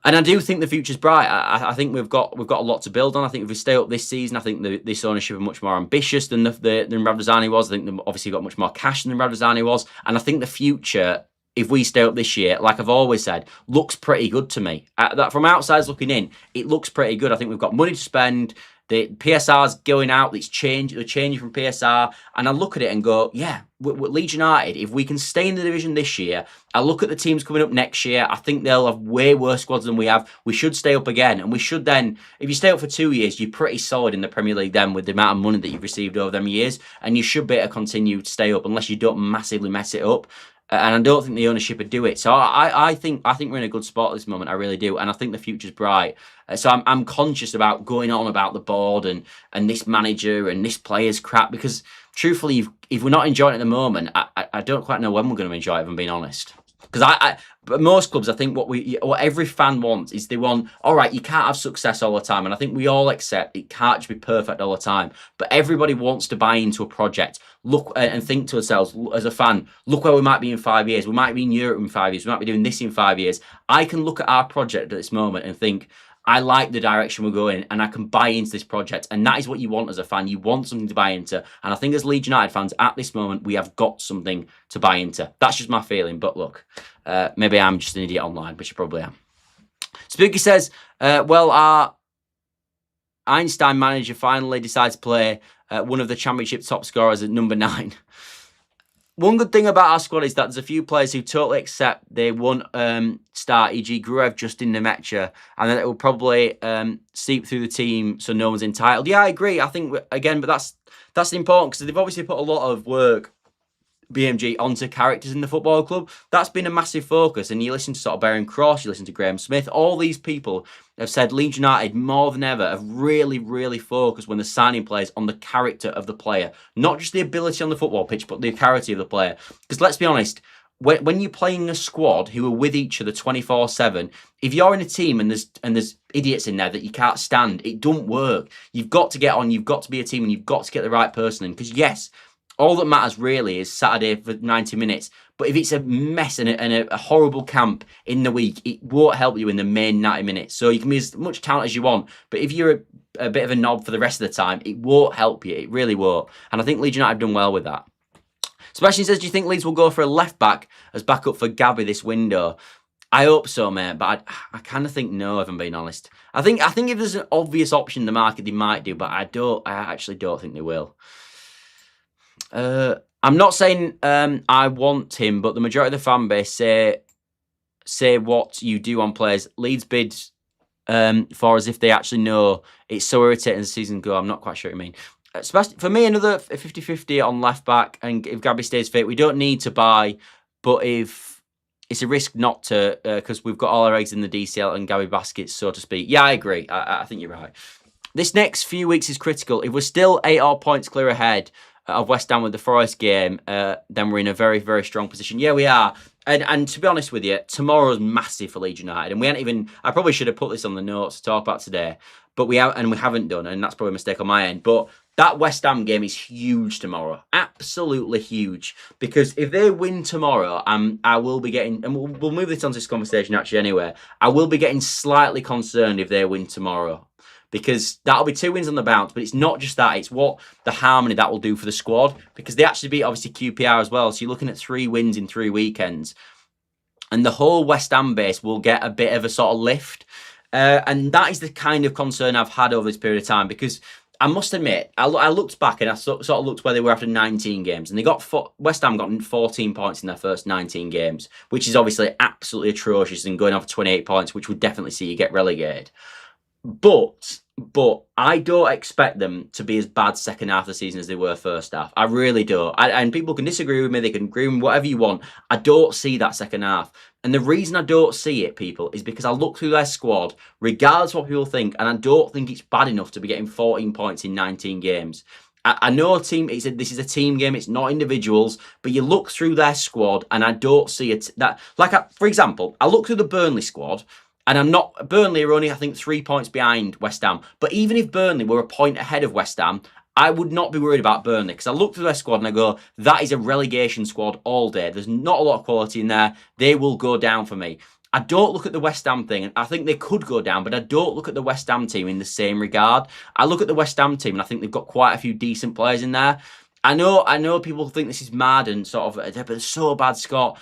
Speaker 1: And I do think the future's bright. I think we've got a lot to build on. I think if we stay up this season, I think this ownership are much more ambitious than Radrizzani was. I think they've obviously got much more cash than Radrizzani was. And I think the future, if we stay up this year, like I've always said, looks pretty good to me. That from outside looking in, it looks pretty good. I think we've got money to spend. The PSR's going out. They're changing from PSR. And I look at it and go, yeah, Leeds United, if we can stay in the division this year, I look at the teams coming up next year, I think they'll have way worse squads than we have. We should stay up again. And we should then, if you stay up for 2 years, you're pretty solid in the Premier League then with the amount of money that you've received over them years. And you should be able to continue to stay up unless you don't massively mess it up. And I don't think the ownership would do it. So I think we're in a good spot at this moment. I really do. And I think the future's bright. So I'm conscious about going on about the board and this manager and this player's crap, because truthfully, if we're not enjoying it at the moment, I don't quite know when we're going to enjoy it, if I'm being honest. Because but most clubs, I think what every fan wants is they want, all right, you can't have success all the time. And I think we all accept it can't just be perfect all the time. But everybody wants to buy into a project. Look and think to ourselves as a fan, look where we might be in 5 years. We might be in Europe in 5 years. We might be doing this in 5 years. I can look at our project at this moment and think, I like the direction we're going and I can buy into this project. And that is what you want as a fan. You want something to buy into. And I think as Leeds United fans, at this moment, we have got something to buy into. That's just my feeling. But look, maybe I'm just an idiot online, which I probably am. Spooky says, well, our Einstein manager finally decides to play one of the Championship top scorers at number 9. One good thing about our squad is that there's a few players who totally accept they won't start, e.g. Gruev, Justin Nemecha, and then it will probably seep through the team so no one's entitled. Yeah, I agree. I think, again, but that's important because they've obviously put a lot of work, BMG, onto characters in the football club. That's been a massive focus. And you listen to sort of Baron Cross, you listen to Graham Smith, all these people have said Leeds United more than ever have really, really focused when they're signing players on the character of the player. Not just the ability on the football pitch, but the character of the player. Because let's be honest, when you're playing a squad who are with each other 24/7, if you're in a team and there's idiots in there that you can't stand, it don't work. You've got to get on, you've got to be a team, and you've got to get the right person in. Because yes, all that matters really is Saturday for 90 minutes. But if it's a mess and a horrible camp in the week, it won't help you in the main 90 minutes. So you can be as much talent as you want. But if you're a bit of a knob for the rest of the time, it won't help you. It really won't. And I think Leeds United have done well with that. Sebastian says, do you think Leeds will go for a left-back as backup for Gabby this window? I hope so, mate. But I kind of think no, if I'm being honest. I think if there's an obvious option in the market, they might do. But I actually don't think they will. I'm not saying I want him, but the majority of the fan base say what you do on players. Leeds bid for as if they actually know. It's so irritating as the season go. I'm not quite sure what you mean. Especially for me, another 50-50 on left back, and if Gabby stays fit, we don't need to buy, but if it's a risk not to, because we've got all our eggs in the DCL and Gabby baskets, so to speak. Yeah, I agree. I think you're right. This next few weeks is critical. If we're still 8 odd points clear ahead of West Ham with the Forest game, then we're in a very, very strong position. Yeah, we are. And to be honest with you, tomorrow's massive for Leeds United. And we haven't even, I probably should have put this on the notes to talk about today, but we haven't done, and that's probably a mistake on my end. But that West Ham game is huge tomorrow. Absolutely huge. Because if they win tomorrow, I will be getting, and we'll move this on to this conversation actually anyway, I will be getting slightly concerned if they win tomorrow. Because that'll be 2 wins on the bounce, but it's not just that, it's what the harmony that will do for the squad. Because they actually beat, obviously, QPR as well. So you're looking at 3 wins in 3 weekends. And the whole West Ham base will get a bit of a sort of lift. And that is the kind of concern I've had over this period of time. Because I must admit, I looked back and I sort of looked where they were after 19 games. And West Ham got 14 points in their first 19 games, which is obviously absolutely atrocious, and going off 28 points, which would definitely see you get relegated. But I don't expect them to be as bad second half of the season as they were first half. I really don't. And people can disagree with me. They can agree with whatever you want. I don't see that second half. And the reason I don't see it, people, is because I look through their squad, regardless of what people think, and I don't think it's bad enough to be getting 14 points in 19 games. I know this is a team game, it's not individuals, but you look through their squad and I don't see it. For example, I look through the Burnley squad, and Burnley are only, I think, 3 points behind West Ham. But even if Burnley were a point ahead of West Ham, I would not be worried about Burnley. Because I look through their squad and I go, that is a relegation squad all day. There's not a lot of quality in there. They will go down for me. I don't look at the West Ham thing, and I think they could go down, but I don't look at the West Ham team in the same regard. I look at the West Ham team and I think they've got quite a few decent players in there. I know people think this is mad and sort of, but it's so bad, Scott.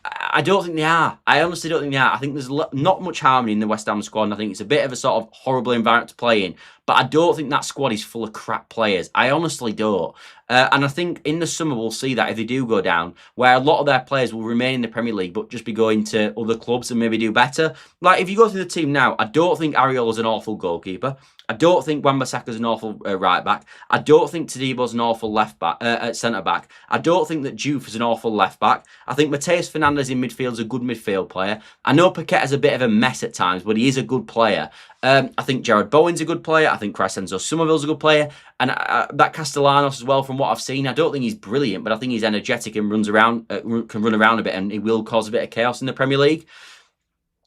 Speaker 1: I don't think they are. I honestly don't think they are. I think there's not much harmony in the West Ham squad, and I think it's a bit of a sort of horrible environment to play in. But I don't think that squad is full of crap players. I honestly don't. And I think in the summer we'll see that if they do go down, where a lot of their players will remain in the Premier League, but just be going to other clubs and maybe do better. Like, if you go through the team now, I don't think Ariola's an awful goalkeeper. I don't think Wan-Bissaka's an awful right back. I don't think Tadebo's an awful left back, centre back. I don't think that Juve is an awful left back. I think Mateus Fernandes in midfield is a good midfield player. I know Paqueta's a bit of a mess at times, but he is a good player. I think Jared Bowen's a good player. I think Crescenzo Somerville's a good player. And that Castellanos as well, from what I've seen, I don't think he's brilliant, but I think he's energetic and can run around a bit, and he will cause a bit of chaos in the Premier League.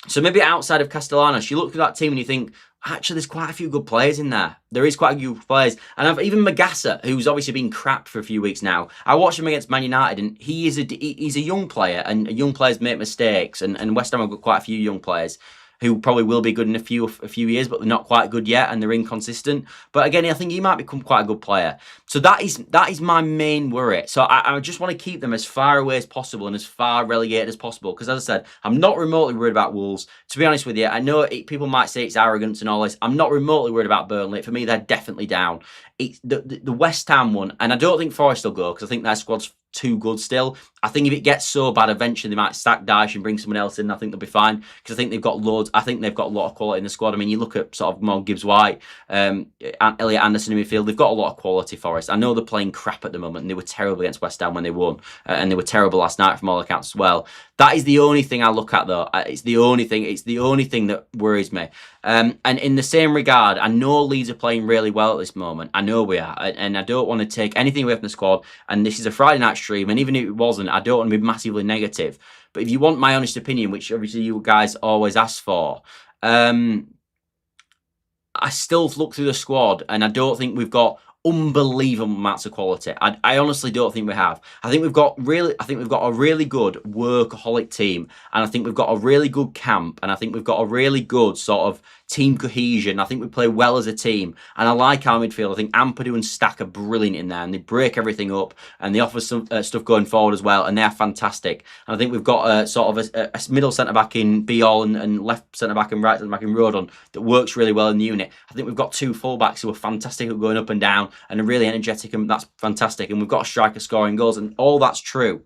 Speaker 1: So maybe outside of Castellanos, you look at that team and you think, actually, there's quite a few good players in there. There is quite a few players. And I've even Magassa, who's obviously been crap for a few weeks now. I watched him against Man United, and he's a young player, and young players make mistakes. And West Ham have got quite a few young players who probably will be good in a few years, but they're not quite good yet, and they're inconsistent. But again, I think he might become quite a good player. So that is my main worry. So I just want to keep them as far away as possible and as far relegated as possible. Because as I said, I'm not remotely worried about Wolves. To be honest with you, I know people might say it's arrogance and all this. I'm not remotely worried about Burnley. For me, they're definitely down. It's the West Ham one, and I don't think Forest will go because I think their squad's too good still. I think if it gets so bad, eventually they might stack Dyche and bring someone else in. I think they'll be fine because I think they've got loads. I think they've got a lot of quality in the squad. I mean, you look at sort of Mo Gibbs-White, Elliot Anderson in midfield. They've got a lot of quality. Forest. I know they're playing crap at the moment, and they were terrible against West Ham when they won, and they were terrible last night from all accounts as well. That is the only thing I look at, though. It's the only thing. It's the only thing that worries me. And in the same regard, I know Leeds are playing really well at this moment. I know we are, and I don't want to take anything away from the squad. And this is a Friday night stream, and even if it wasn't, I don't want to be massively negative. But if you want my honest opinion, which obviously you guys always ask for, I still look through the squad, and I don't think we've got unbelievable amounts of quality. I honestly don't think we have. I think we've got a really good workaholic team, and I think we've got a really good camp, and I think we've got a really good sort of team cohesion. I think we play well as a team, and I like our midfield. I think Ampadu and Stack are brilliant in there, and they break everything up, and they offer some stuff going forward as well, and they're fantastic. And I think we've got sort of a middle centre back in Biol and left centre back and right centre back in Rodon that works really well in the unit. I think we've got 2 full backs who are fantastic at going up and down. and are really energetic, and that's fantastic. And we've got a striker scoring goals, and all that's true.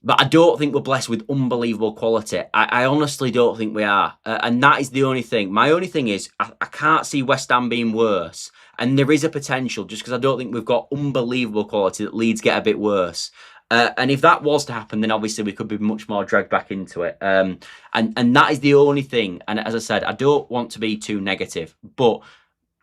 Speaker 1: But I don't think we're blessed with unbelievable quality. I honestly don't think we are. And that is the only thing. My only thing is I can't see West Ham being worse. And there is a potential, just because I don't think we've got unbelievable quality, that Leeds get a bit worse. And if that was to happen, then obviously we could be much more dragged back into it. And that is the only thing. And as I said, I don't want to be too negative, but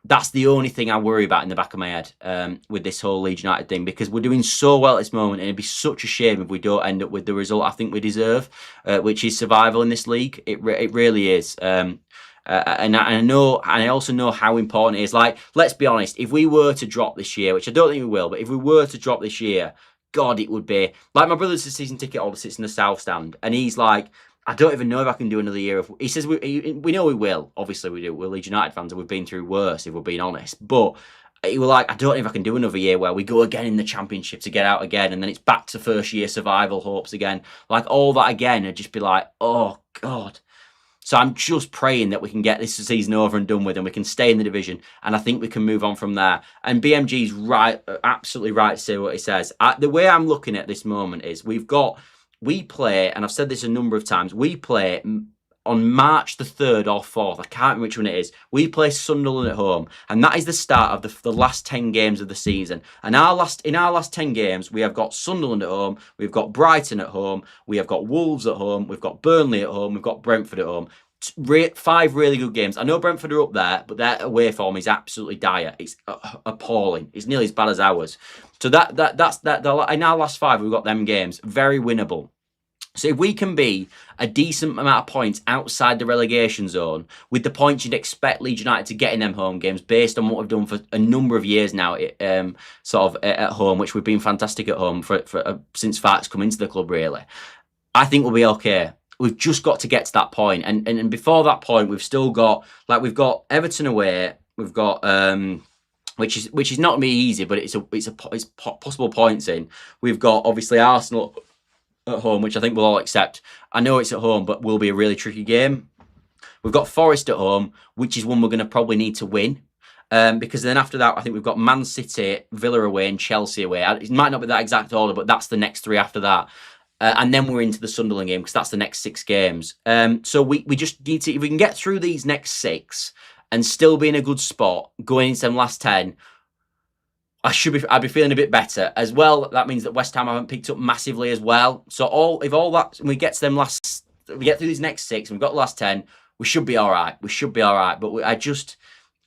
Speaker 1: that's the only thing I worry about in the back of my head with this whole Leeds United thing, because we're doing so well at this moment, and it'd be such a shame if we don't end up with the result I think we deserve, which is survival in this league. It really is. And I know, and I also know how important it is. Like, let's be honest, if we were to drop this year, which I don't think we will, but if we were to drop this year, God, it would be like my brother's a season ticket holder, sits in the South Stand, and he's like, I don't even know if I can do another year. He says we know we will. Obviously we do. We're Leeds United fans, and we've been through worse, if we're being honest. But he was like, I don't know if I can do another year where we go again in the Championship to get out again, and then it's back to first year survival hopes again. Like all that again, and just be like, oh God. So I'm just praying that we can get this season over and done with, and we can stay in the division, and I think we can move on from there. And BMG's right, absolutely right to say what he says. The way I'm looking at this moment is we play, and I've said this a number of times, we play on March the 3rd or 4th, I can't remember which one it is, we play Sunderland at home, and that is the start of the last 10 games of the season. And in our last 10 games, we have got Sunderland at home, we've got Brighton at home, we have got Wolves at home, we've got Burnley at home, we've got Brentford at home. 5 really good games. I know Brentford are up there, but their away form is absolutely dire. It's appalling. It's nearly as bad as ours. So that's in our last 5, we've got them games. Very winnable. So if we can be a decent amount of points outside the relegation zone, with the points you'd expect Leeds United to get in them home games, based on what we've done for a number of years now, sort of at home, which we've been fantastic at home since Farke's come into the club, really, I think we'll be okay. We've just got to get to that point, and before that point, we've still got we've got Everton away, we've got which is not going to be easy, but it's possible points in. We've got obviously Arsenal at home, which I think we'll all accept. I know it's at home, but will be a really tricky game. We've got Forest at home, which is one we're going to probably need to win. Because then after that, I think we've got Man City, Villa away, and Chelsea away. It might not be that exact order, but that's the next 3 after that. And then we're into the Sunderland game, because that's the next 6 games. So we just need to, if we can get through these next 6 and still be in a good spot going into them last 10, I'd be feeling a bit better as well. That means that West Ham haven't picked up massively as well. So we get to them we get through these next 6 and we've got the last 10, we should be all right. We should be all right. But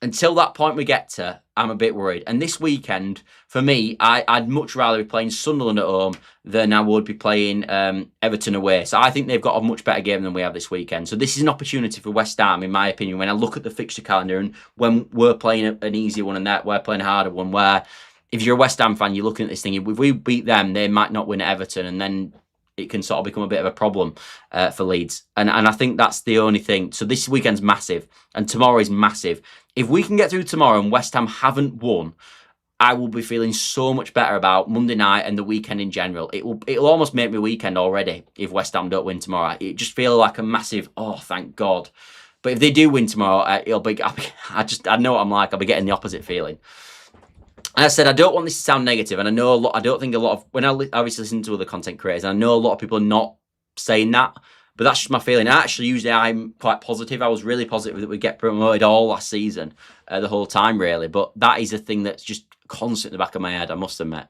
Speaker 1: until that point we get to, I'm a bit worried. And this weekend, for me, I'd much rather be playing Sunderland at home than I would be playing Everton away. So I think they've got a much better game than we have this weekend. So this is an opportunity for West Ham, in my opinion, when I look at the fixture calendar, and when we're playing an easier one and we're playing a harder one, where if you're a West Ham fan, you're looking at this thing, if we beat them, they might not win at Everton, and then it can sort of become a bit of a problem for Leeds. And I think that's the only thing. So this weekend's massive, and tomorrow is massive. If we can get through tomorrow and West Ham haven't won, I will be feeling so much better about Monday night and the weekend in general. It'll almost make me weekend already if West Ham don't win tomorrow. It just feels like a massive, oh, thank God. But if they do win tomorrow, I know what I'm like. I'll be getting the opposite feeling. And I said, I don't want this to sound negative, and I know I don't think a lot of, when I obviously listen to other content creators, and I know a lot of people are not saying that, but that's just my feeling. Usually I'm quite positive. I was really positive that we'd get promoted all last season, the whole time, really. But that is a thing that's just constant in the back of my head, I must admit.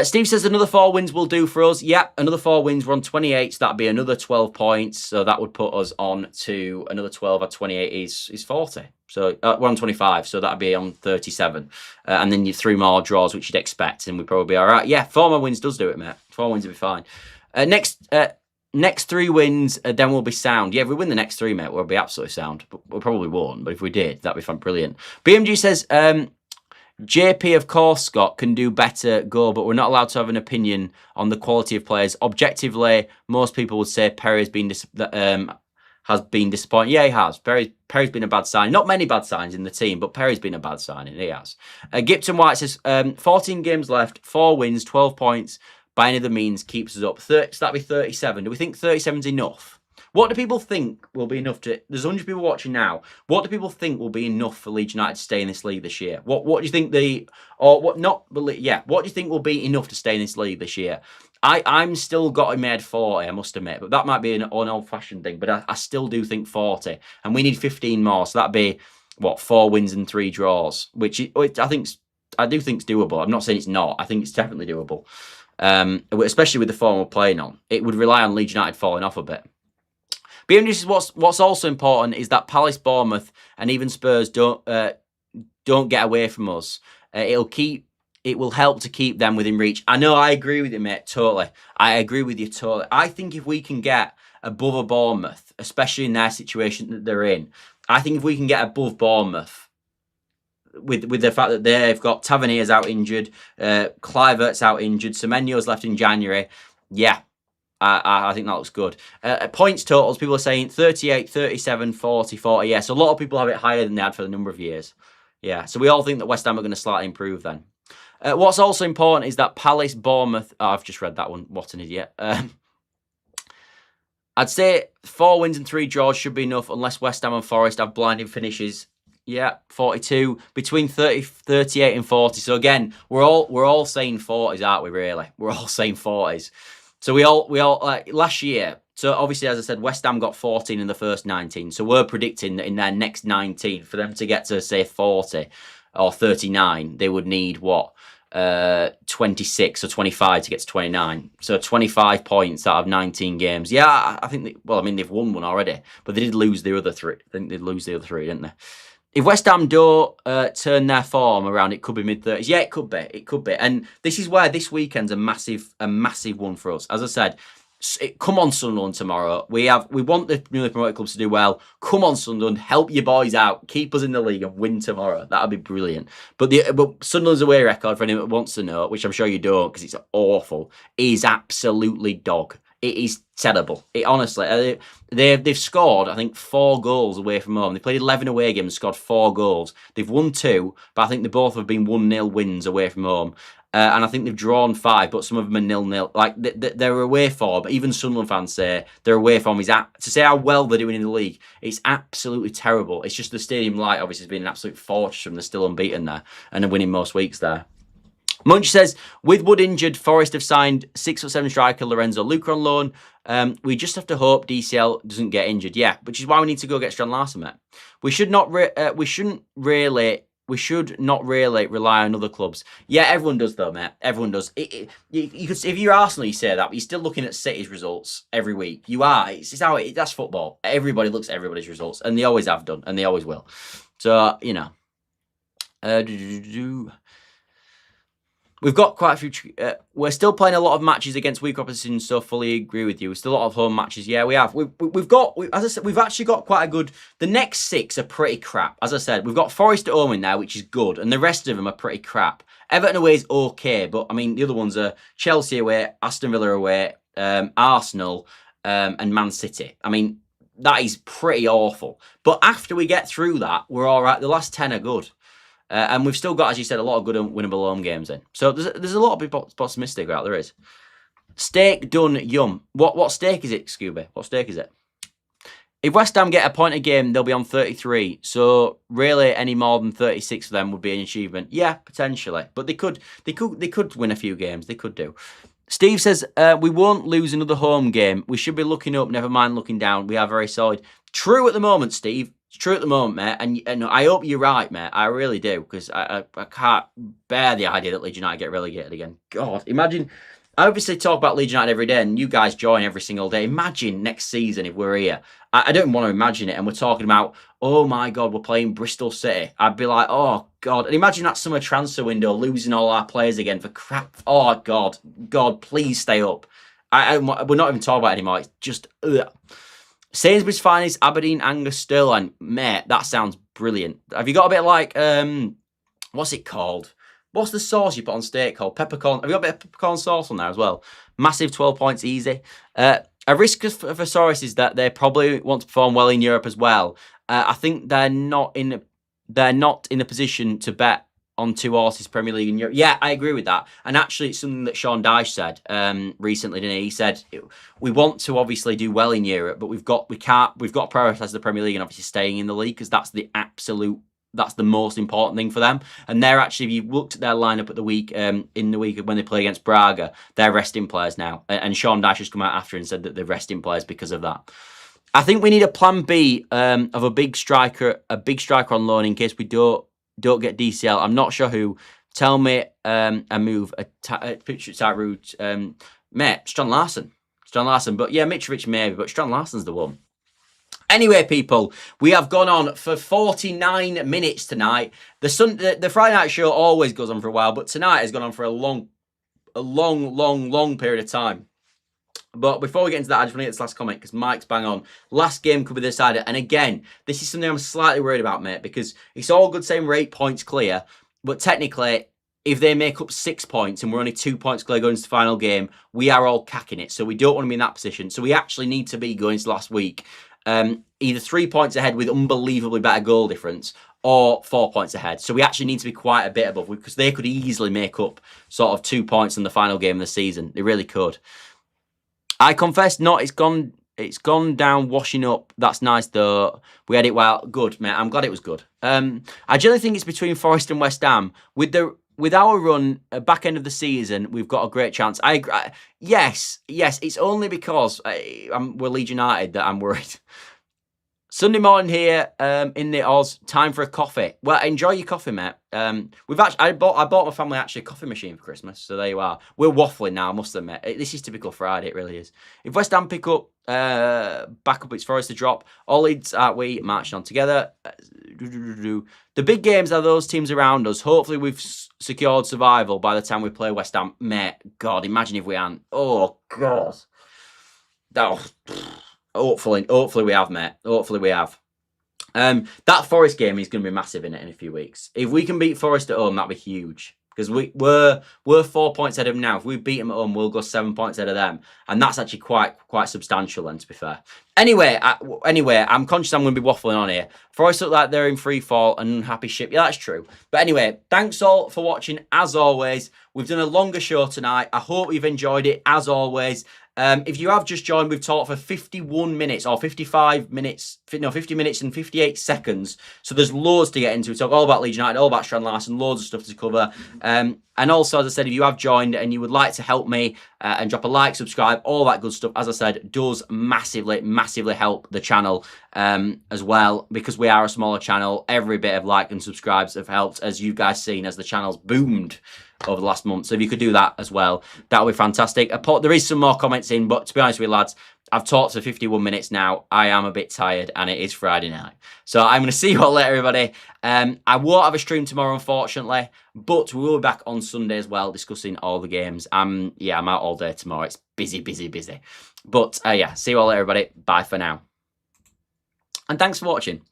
Speaker 1: Steve says another 4 wins will do for us. Yeah, another 4 wins. We're on 28, so that'd be another 12 points. So that would put us on to another 12 at 28 is 40. So we're on 25, so that'd be on 37. And then you 3 more draws, which you'd expect, and we'd probably be all right. Yeah, 4 more wins does do it, mate. 4 wins will be fine. Next 3 wins, then we'll be sound. Yeah, if we win the next 3, mate, we'll be absolutely sound. But we probably won't, but if we did, that'd be fun, brilliant. BMG says, JP, of course, Scott, can do better goal, but we're not allowed to have an opinion on the quality of players. Objectively, most people would say Perry's has been disappointing. Yeah, he has. Perry's been a bad signing. Not many bad signs in the team, but Perry's been a bad signing. He has. Gipton White says, 14 games left, 4 wins, 12 points. By any other means, keeps us up. So that'd be 37. Do we think 37's enough? What do people think will be enough to... There's 100 people watching now. What do people think will be enough for Leeds United to stay in this league this year? What do you think what do you think will be enough to stay in this league this year? I'm still got him made 40, I must admit, but that might be an old-fashioned thing, but I still do think 40, and we need 15 more, so that'd be, 4 wins and 3 draws, which I do think is doable. I'm not saying it's not. I think it's definitely doable, especially with the form we're playing on. It would rely on Leeds United falling off a bit. But what's also important is that Palace, Bournemouth, and even Spurs don't get away from us. It will help to keep them within reach. I know, I agree with you, mate, totally. I agree with you totally. I think if we can get above a Bournemouth, especially in their situation that they're in, I think if we can get above Bournemouth, with the fact that they've got Tavernier's out injured, Kluivert's out injured, Semenyo's left in January, yeah, I think that looks good. Points totals, people are saying 38, 37, 40, 40. Yeah, so a lot of people have it higher than they had for the number of years. Yeah, so we all think that West Ham are going to slightly improve then. What's also important is that Palace, Bournemouth... Oh, I've just read that one. What an idiot. I'd say 4 wins and 3 draws should be enough unless West Ham and Forest have blinding finishes. Yeah, 42. Between 38 and 40. So again, we're all saying 40s, aren't we, really? We're all saying 40s. So we all last year... So obviously, as I said, West Ham got 14 in the first 19. So we're predicting that in their next 19, for them to get to, say, 40 or 39, they would need, 26 or 25 to get to 29. So 25 points out of 19 games. Yeah, I think, they've won one already, but they did lose the other 3. I think they'd lose the other 3, didn't they? If West Ham don't turn their form around, it could be mid-30s. Yeah, it could be. It could be. And this is where this weekend's a massive one for us. As I said, come on, Sunderland, tomorrow. We want the newly promoted clubs to do well. Come on, Sunderland, help your boys out. Keep us in the league and win tomorrow. That'd be brilliant. But Sunderland's away record, for anyone that wants to know, which I'm sure you don't because it's awful, is absolutely dog. It is terrible. Honestly, they've scored, I think, 4 goals away from home. They played 11 away games and scored 4 goals. They've won 2, but I think they both have been 1-0 wins away from home. And I think they've drawn 5, but some of them are 0-0. Like, their away form, even Sunderland fans say their away form is... To say how well they're doing in the league, it's absolutely terrible. It's just the Stadium Light, obviously, has been an absolute fortress and they're still unbeaten there and are winning most weeks there. Munch says, with Wood injured, Forest have signed 6'7" striker Lorenzo Luca on loan. We just have to hope DCL doesn't get injured. Yeah, which is why we need to go get Strand Larsen, mate. We should not really rely on other clubs. Yeah, everyone does though, mate. Everyone does. You could, if you're Arsenal, you say that, but you're still looking at City's results every week. You are. It's how that's football. Everybody looks at everybody's results, and they always have done, and they always will. So we've got quite a few... we're still playing a lot of matches against weak opposition, so fully agree with you. We're still a lot of home matches. Yeah, we have. As I said, we've actually got quite a good... The next 6 are pretty crap. As I said, we've got Forest at home in there, which is good, and the rest of them are pretty crap. Everton away is okay, but, the other ones are Chelsea away, Aston Villa away, Arsenal, and Man City. That is pretty awful. But after we get through that, we're all right. The last 10 are good. And we've still got, as you said, a lot of good winnable home games in. So there's a lot of people optimistic about there is. Steak done yum. What steak is it, Scooby? What steak is it? If West Ham get a point a game, they'll be on 33. So really, any more than 36 for them would be an achievement. Yeah, potentially, but they could win a few games. They could do. Steve says we won't lose another home game. We should be looking up, never mind looking down. We are very solid. True at the moment, Steve. It's true at the moment, mate, and I hope you're right, mate. I really do, because I can't bear the idea that Leeds United get relegated again. God, imagine... I obviously talk about Leeds United every day, and you guys join every single day. Imagine next season if we're here. I don't want to imagine it, and we're talking about, oh my God, we're playing Bristol City. I'd be like, oh God. And imagine that summer transfer window, losing all our players again for crap. Oh God, please stay up. We're not even talking about it anymore. It's just, ugh. Sainsbury's finest, Aberdeen, Angus, Sterling. Mate, that sounds brilliant. Have you got a bit like, what's it called? What's the sauce you put on steak called? Peppercorn. Have you got a bit of peppercorn sauce on there as well? Massive 12 points, easy. A risk for Soros is that they probably want to perform well in Europe as well. I think they're not in a position to bet on two horses, Premier League and Europe. Yeah, I agree with that. And actually, it's something that Sean Dyche said recently, didn't he? He said we want to obviously do well in Europe, but we've got to prioritise the Premier League and obviously staying in the league, because that's the most important thing for them. And they're actually, if you looked at their lineup at the week in the week when they play against Braga, they're resting players now. And Sean Dyche has come out after and said that they're resting players because of that. I think we need a plan B of a big striker on loan in case we don't get DCL. I'm not sure who. Tell me a move, a picture type route. Mate, Strand Larsen. But yeah, Mitrovic maybe, but Strand Larsen's the one. Anyway, people, we have gone on for 49 minutes tonight. The Friday night show always goes on for a while, but tonight has gone on for a long period of time. But before we get into that, I just want to get this last comment, because Mike's bang on. Last game could be decided. And again, this is something I'm slightly worried about, mate, because it's all good saying we're 8 points clear, but technically, if they make up 6 points and we're only 2 points clear going into the final game, we are all cacking it. So we don't want to be in that position. So we actually need to be going into last week either 3 points ahead with unbelievably better goal difference, or 4 points ahead. So we actually need to be quite a bit above, because they could easily make up sort of 2 points in the final game of the season. They really could. I confess not. It's gone down washing up. That's nice though. We had it well. Good, mate. I'm glad it was good. I generally think it's between Forest and West Ham. With our run back end of the season, we've got a great chance. Yes. It's only because we're Leeds United that I'm worried. Sunday morning here in the Oz. Time for a coffee. Well, enjoy your coffee, mate. I bought my family actually a coffee machine for Christmas, so there you are. We're waffling now, I must admit. This is typical Friday, it really is. If West Ham pick up, back up, it's Forest to drop. All Leeds are we marching on together. The big games are those teams around us. Hopefully we've secured survival by the time we play West Ham. Mate, God, imagine if we aren't. Oh, God. Oh, hopefully we have, mate. Hopefully we have. That Forest game is going to be massive in a few weeks. If we can beat Forest at home, that'd be huge. Because we're 4 points ahead of them now. If we beat them at home, we'll go 7 points ahead of them, and that's actually quite substantial. Then, to be fair. Anyway, I'm conscious I'm going to be waffling on here. Forest look like they're in free fall and unhappy ship. Yeah, that's true. But anyway, thanks all for watching. As always, we've done a longer show tonight. I hope you've enjoyed it. As always. If you have just joined, we've talked for 51 minutes or 55 minutes, 50 minutes and 58 seconds. So there's loads to get into. We talk all about Leeds United, all about Strandlarsen, loads of stuff to cover. And also, as I said, if you have joined and you would like to help me and drop a like, subscribe, all that good stuff, as I said, does massively help the channel as well, because we are a smaller channel. Every bit of like and subscribes have helped, as you guys seen, as the channel's boomed over the last month. So if you could do that as well, that would be fantastic. There is some more comments in, but to be honest with you, lads, I've talked for 51 minutes now. I am a bit tired, and it is Friday night. So I'm going to see you all later, everybody. I won't have a stream tomorrow, unfortunately, but we will be back on Sunday as well, discussing all the games. I'm out all day tomorrow. It's busy. But yeah, see you all later, everybody. Bye for now. And thanks for watching.